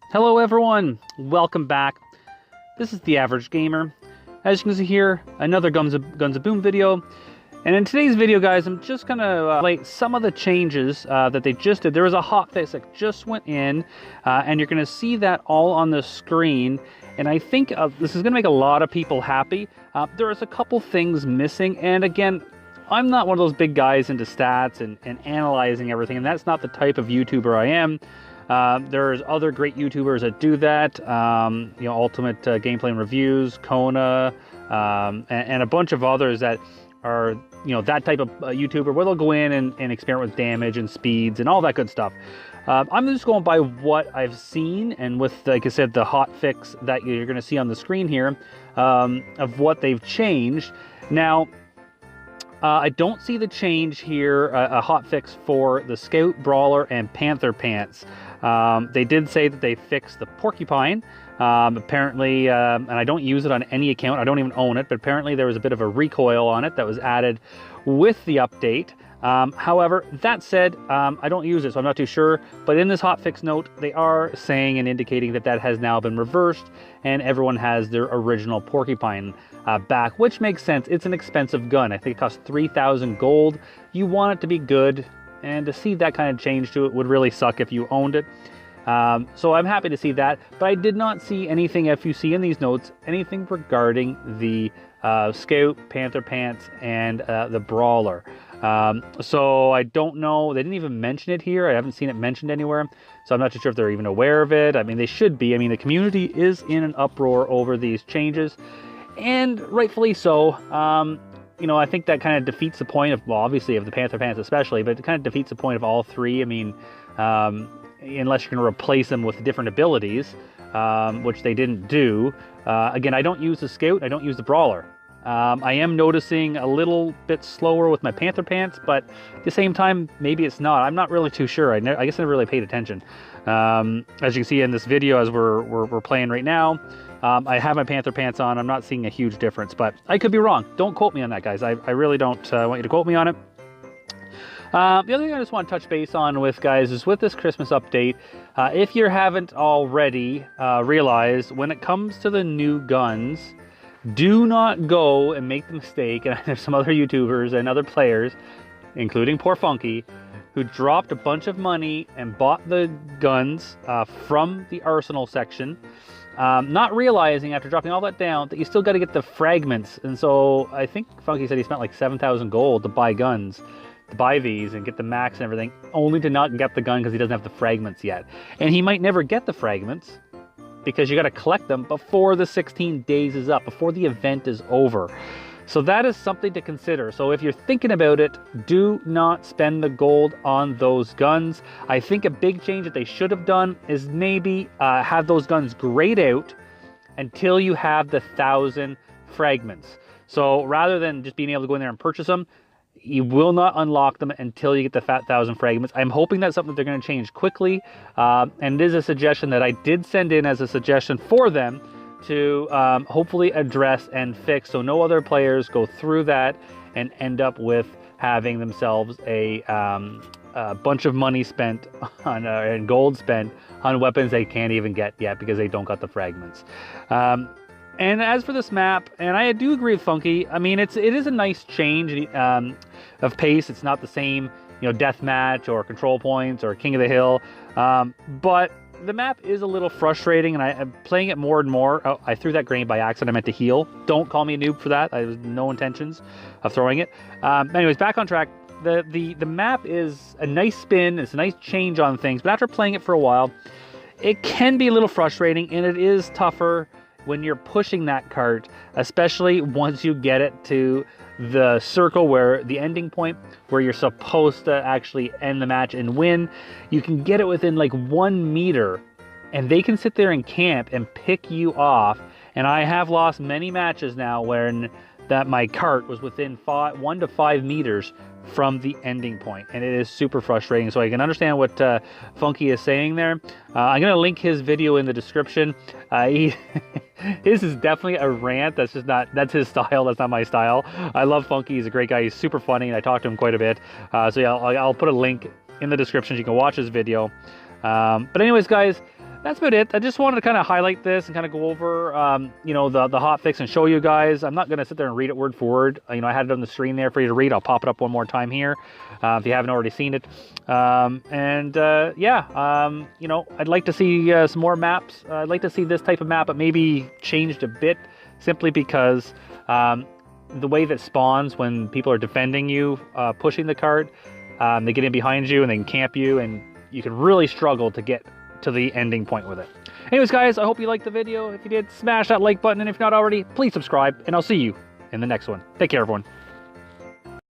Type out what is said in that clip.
Hello everyone, welcome back. This is The Average Gamer. As you can see here, another Guns of Boom video. And in today's video, guys, I'm just gonna highlight some of the changes that they just did. There was a hotfix that just went in, and you're gonna see that all on the screen. And I think this is gonna make a lot of people happy. There is a couple things missing, and again, I'm not one of those big guys into stats and analyzing everything, and that's not the type of YouTuber I am. There's other great YouTubers that do that, Ultimate Gameplay and Reviews, Kona, and a bunch of others that are, that type of YouTuber where they'll go in and experiment with damage and speeds and all that good stuff. I'm just going by what I've seen, and with, like I said, the hotfix that you're going to see on the screen here, of what they've changed. Now, I don't see the change here, a hotfix for the Scout, Brawler, and Panther Pants. They did say that they fixed the Porcupine, apparently, and I don't use it on any account, I don't even own it, but apparently there was a bit of a recoil on it that was added with the update. However, that said, I don't use it, so I'm not too sure, but in this hotfix note, they are saying and indicating that that has now been reversed, and everyone has their original Porcupine back, which makes sense. It's an expensive gun. I think it costs 3,000 gold. You want it to be good, and to see that kind of change to it would really suck if you owned it. So I'm happy to see that, but I did not see anything, if you see in these notes, anything regarding the Scout, Panther Pants, and the Brawler. So I don't know, they didn't even mention it here. I haven't seen it mentioned anywhere, so I'm not too sure if they're even aware of it. I mean, they should be. I mean, the community is in an uproar over these changes, and rightfully so. I think that kind of defeats the point of, well, obviously of the Panther Pants especially, but it kind of defeats the point of all three. I mean, unless you're going to replace them with different abilities, which they didn't do. Again, I don't use the Scout, I don't use the Brawler. I am noticing a little bit slower with my Panther Pants, but at the same time, maybe it's not. I'm not really too sure. I guess I never really paid attention. As you can see in this video, as we're playing right now, I have my Panther Pants on. I'm not seeing a huge difference, but I could be wrong. Don't quote me on that, guys. I really don't want you to quote me on it. The other thing I just want to touch base on with, guys, is with this Christmas update, if you haven't already realized, when it comes to the new guns, do not go and make the mistake, and there's some other YouTubers and other players, including poor Funky, who dropped a bunch of money and bought the guns from the arsenal section, not realizing after dropping all that down that you still got to get the fragments. And so I think Funky said he spent like 7,000 gold to buy guns, to buy these and get the max and everything, only to not get the gun because he doesn't have the fragments yet. And he might never get the fragments, because you got to collect them before the 16 days is up, before the event is over. So that is something to consider. So if you're thinking about it, do not spend the gold on those guns. I think a big change that they should have done is maybe have those guns grayed out until you have the 1,000 fragments. So rather than just being able to go in there and purchase them, you will not unlock them until you get the 1,000 fragments. I'm hoping that's something they're going to change quickly. And it is a suggestion that I did send in as a suggestion for them to hopefully address and fix, so no other players go through that and end up with having themselves a bunch of money spent on and gold spent on weapons they can't even get yet because they don't got the fragments. And as for this map, and I do agree with Funky, I mean, it is a nice change of pace. It's not the same, deathmatch or control points or King of the Hill, but the map is a little frustrating, and I'm playing it more and more. Oh, I threw that grenade by accident. I meant to heal. Don't call me a noob for that. I have no intentions of throwing it. Anyways, back on track. The map is a nice spin. It's a nice change on things, but after playing it for a while, it can be a little frustrating, and it is tougher when you're pushing that cart, especially once you get it to the circle where the ending point where you're supposed to actually end the match and win. You can get it within like 1 meter, and they can sit there and camp and pick you off. And I have lost many matches now when that my cart was within 1 to 5 meters from the ending point, and it is super frustrating. So I can understand what Funky is saying there. I'm going to link his video in the description. His is definitely a rant. That's his style. That's not my style. I love Funky. He's a great guy. He's super funny, and I talk to him quite a bit. So yeah, I'll put a link in the description so you can watch his video. But anyways, guys, that's about it. I just wanted to kind of highlight this and kind of go over, you know, the hotfix and show you guys. I'm not going to sit there and read it word for word. You know, I had it on the screen there for you to read. I'll pop it up one more time here if you haven't already seen it. You know, I'd like to see some more maps. I'd like to see this type of map, but maybe changed a bit, simply because the way that spawns when people are defending you, pushing the cart, they get in behind you and they can camp you, and you can really struggle to get to the ending point with it. Anyways, guys, I hope you liked the video. If you did, smash that like button, and if not already, please subscribe, and I'll see you in the next one. Take care, everyone.